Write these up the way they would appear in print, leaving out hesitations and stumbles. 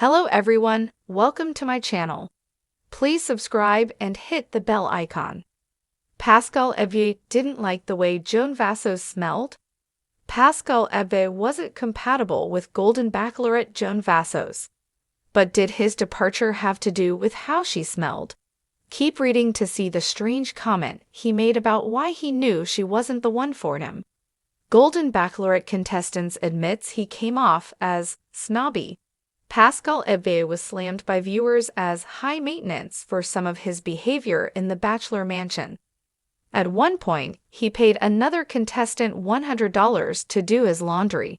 Hello everyone, welcome to my channel. Please subscribe and hit the bell icon. Pascal Ibgui didn't like the way Joan Vassos smelled. Pascal Ibgui wasn't compatible with Golden Bachelorette Joan Vassos. But did his departure have to do with how she smelled? Keep reading to see the strange comment he made about why he knew she wasn't the one for him. Golden Bachelorette contestants admits he came off as snobby. Pascal Ibgui was slammed by viewers as high maintenance for some of his behavior in the Bachelor mansion. At one point, he paid another contestant $100 to do his laundry.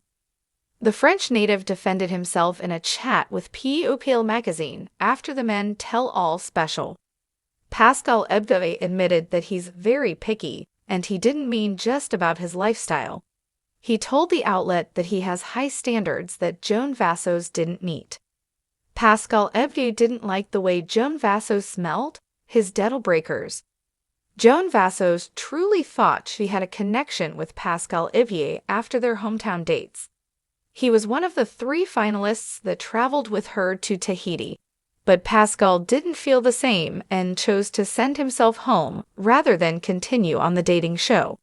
The French native defended himself in a chat with People magazine after the Men Tell All special. Pascal Ibgui admitted that he's very picky, and he didn't mean just about his lifestyle. He told the outlet that he has high standards that Joan Vassos didn't meet. Pascal Ibgui didn't like the way Joan Vassos smelled, his deal breakers. Joan Vassos truly thought she had a connection with Pascal Ibgui after their hometown dates. He was one of the 3 finalists that traveled with her to Tahiti, but Pascal didn't feel the same and chose to send himself home rather than continue on the dating show.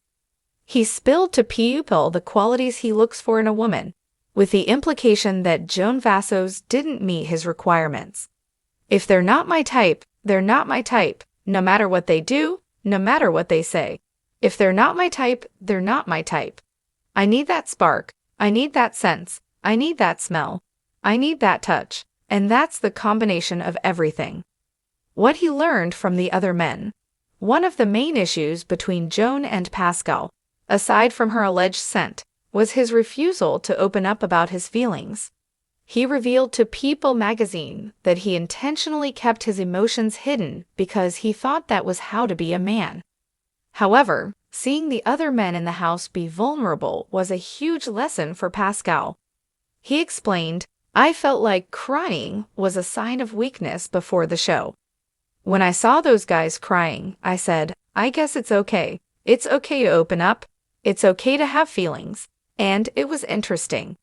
He spilled to People the qualities he looks for in a woman, with the implication that Joan Vassos didn't meet his requirements. If they're not my type, they're not my type, no matter what they do, no matter what they say. If they're not my type, they're not my type. I need that spark, I need that sense, I need that smell, I need that touch, and that's the combination of everything. What he learned from the other men. One of the main issues between Joan and Pascal, aside from her alleged scent, was his refusal to open up about his feelings. He revealed to People magazine that he intentionally kept his emotions hidden because he thought that was how to be a man. However, seeing the other men in the house be vulnerable was a huge lesson for Pascal. He explained, "I felt like crying was a sign of weakness before the show. When I saw those guys crying, I said, I guess it's okay. It's okay to open up. It's okay to have feelings." And it was interesting.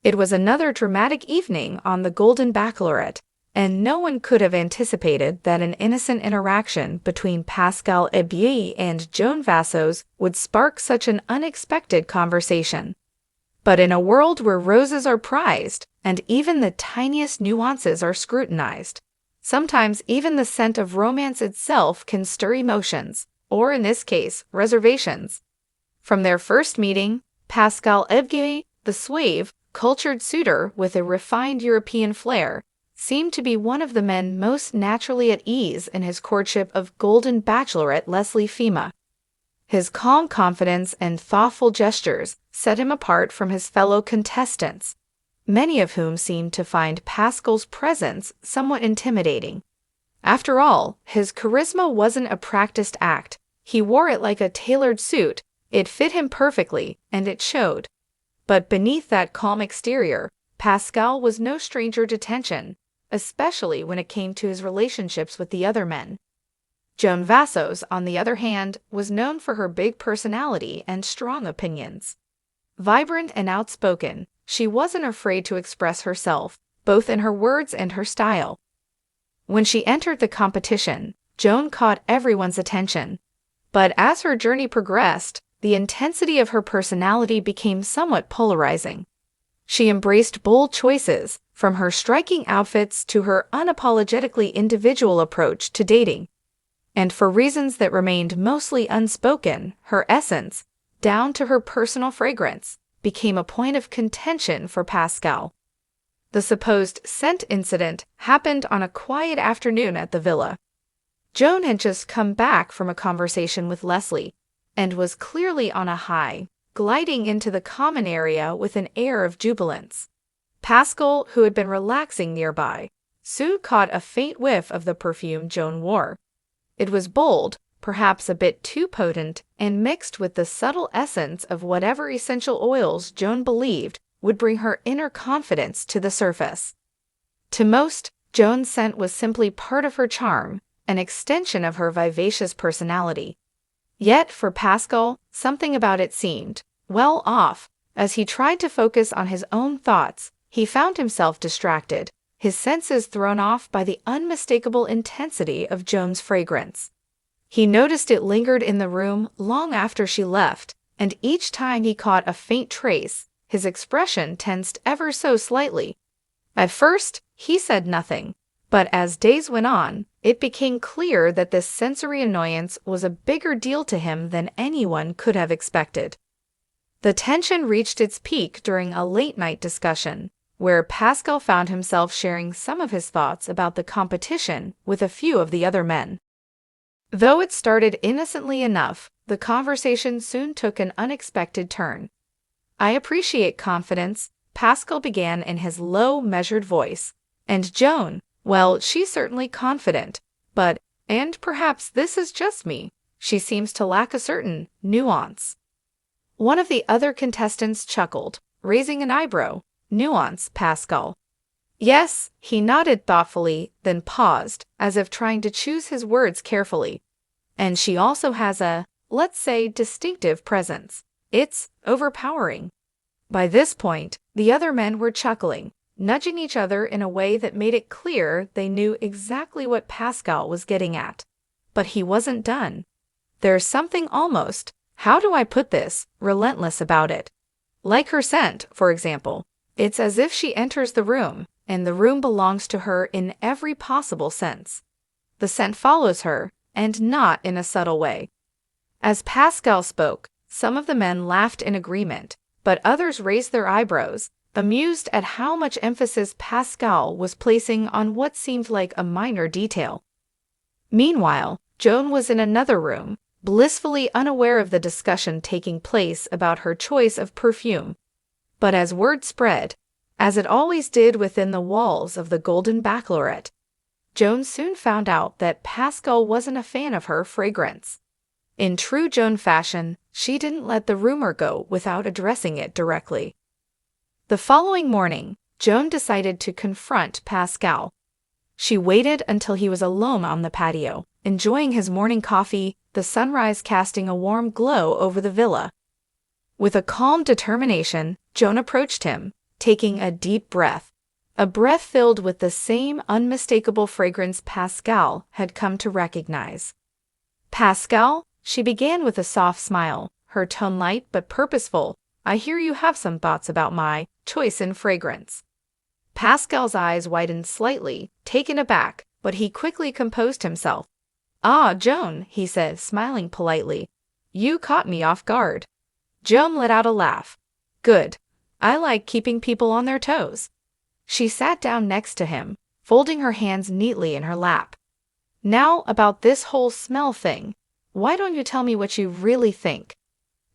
It was another dramatic evening on the Golden Bachelorette, and no one could have anticipated that an innocent interaction between Pascal Ibgui and Joan Vassos would spark such an unexpected conversation. But in a world where roses are prized, and even the tiniest nuances are scrutinized, sometimes even the scent of romance itself can stir emotions, or in this case, reservations. From their first meeting, Pascal Ibgui, the suave, cultured suitor with a refined European flair, seemed to be one of the men most naturally at ease in his courtship of Golden Bachelorette Leslie Fima. His calm confidence and thoughtful gestures set him apart from his fellow contestants, many of whom seemed to find Pascal's presence somewhat intimidating. After all, his charisma wasn't a practiced act. He wore it like a tailored suit. It fit him perfectly, and it showed. But beneath that calm exterior, Pascal was no stranger to tension, especially when it came to his relationships with the other men. Joan Vassos, on the other hand, was known for her big personality and strong opinions. Vibrant and outspoken, she wasn't afraid to express herself, both in her words and her style. When she entered the competition, Joan caught everyone's attention. But as her journey progressed, the intensity of her personality became somewhat polarizing. She embraced bold choices, from her striking outfits to her unapologetically individual approach to dating. And for reasons that remained mostly unspoken, her essence, down to her personal fragrance, became a point of contention for Pascal. The supposed scent incident happened on a quiet afternoon at the villa. Joan had just come back from a conversation with Leslie, and was clearly on a high, gliding into the common area with an air of jubilance. Pascal, who had been relaxing nearby, soon caught a faint whiff of the perfume Joan wore. It was bold, perhaps a bit too potent, and mixed with the subtle essence of whatever essential oils Joan believed would bring her inner confidence to the surface. To most, Joan's scent was simply part of her charm, an extension of her vivacious personality. Yet for Pascal, something about it seemed, well off. As he tried to focus on his own thoughts, he found himself distracted, his senses thrown off by the unmistakable intensity of Joan's fragrance. He noticed it lingered in the room long after she left, and each time he caught a faint trace, his expression tensed ever so slightly. At first, he said nothing, but as days went on, it became clear that this sensory annoyance was a bigger deal to him than anyone could have expected. The tension reached its peak during a late-night discussion, where Pascal found himself sharing some of his thoughts about the competition with a few of the other men. Though it started innocently enough, the conversation soon took an unexpected turn. "I appreciate confidence," Pascal began in his low, measured voice. "And Joan, well, she's certainly confident, but, and perhaps this is just me, she seems to lack a certain nuance." One of the other contestants chuckled, raising an eyebrow. "Nuance, Pascal?" "Yes," he nodded thoughtfully, then paused, as if trying to choose his words carefully. "And she also has a, let's say, distinctive presence. It's overpowering." By this point, the other men were chuckling, nudging each other in a way that made it clear they knew exactly what Pascal was getting at. But he wasn't done. There's something almost, how do I put this, relentless about it. Like her scent, for example. It's as if she enters the room, and the room belongs to her in every possible sense. The scent follows her, and not in a subtle way. As Pascal spoke, some of the men laughed in agreement, but others raised their eyebrows, amused at how much emphasis Pascal was placing on what seemed like a minor detail. Meanwhile, Joan was in another room, blissfully unaware of the discussion taking place about her choice of perfume. But as word spread, as it always did within the walls of the Golden Bachelorette, Joan soon found out that Pascal wasn't a fan of her fragrance. In true Joan fashion, she didn't let the rumor go without addressing it directly. The following morning, Joan decided to confront Pascal. She waited until he was alone on the patio, enjoying his morning coffee, the sunrise casting a warm glow over the villa. With a calm determination, Joan approached him, taking a deep breath, a breath filled with the same unmistakable fragrance Pascal had come to recognize. "Pascal," she began with a soft smile, her tone light but purposeful, "I hear you have some thoughts about my choice in fragrance." Pascal's eyes widened slightly, taken aback, but he quickly composed himself. "Ah, Joan," he said, smiling politely. "You caught me off guard." Joan let out a laugh. "Good. I like keeping people on their toes." She sat down next to him, folding her hands neatly in her lap. "Now about this whole smell thing. Why don't you tell me what you really think?"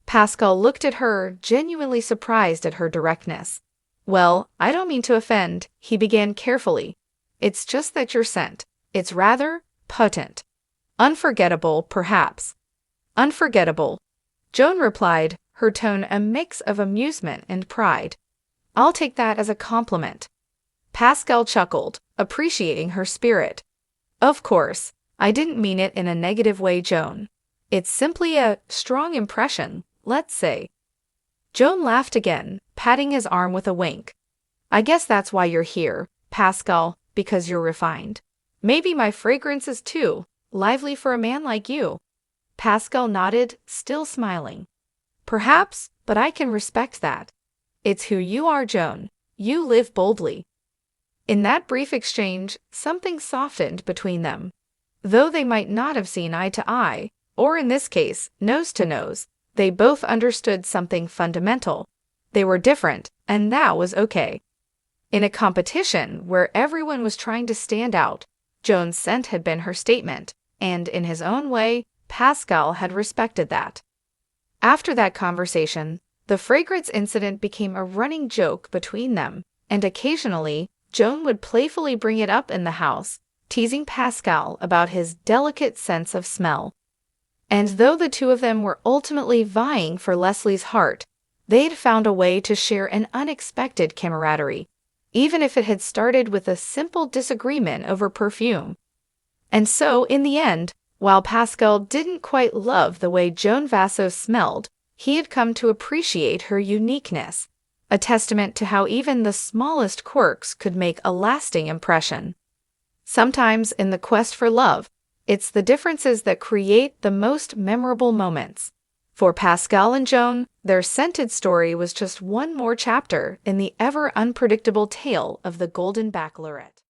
Pascal looked at her, genuinely surprised at her directness. "Well, I don't mean to offend," he began carefully. "It's just that your scent, it's rather potent. Unforgettable, perhaps." "Unforgettable," Joan replied, her tone a mix of amusement and pride. "I'll take that as a compliment." Pascal chuckled, appreciating her spirit. "Of course, I didn't mean it in a negative way, Joan. It's simply a strong impression, let's say." Joan laughed again, patting his arm with a wink. "I guess that's why you're here, Pascal, because you're refined. Maybe my fragrance is too lively for a man like you." Pascal nodded, still smiling. "Perhaps, but I can respect that. It's who you are, Joan. You live boldly." In that brief exchange, something softened between them. Though they might not have seen eye to eye, or in this case, nose to nose, they both understood something fundamental. They were different, and that was okay. In a competition where everyone was trying to stand out, Joan's scent had been her statement, and in his own way, Pascal had respected that. After that conversation, the fragrance incident became a running joke between them, and occasionally, Joan would playfully bring it up in the house, teasing Pascal about his delicate sense of smell. And though the two of them were ultimately vying for Leslie's heart, they'd found a way to share an unexpected camaraderie, even if it had started with a simple disagreement over perfume. And so, in the end, while Pascal didn't quite love the way Joan Vassos smelled, he had come to appreciate her uniqueness, a testament to how even the smallest quirks could make a lasting impression. Sometimes, in the quest for love, it's the differences that create the most memorable moments. For Pascal and Joan, their scented story was just one more chapter in the ever-unpredictable tale of the Golden Bachelorette.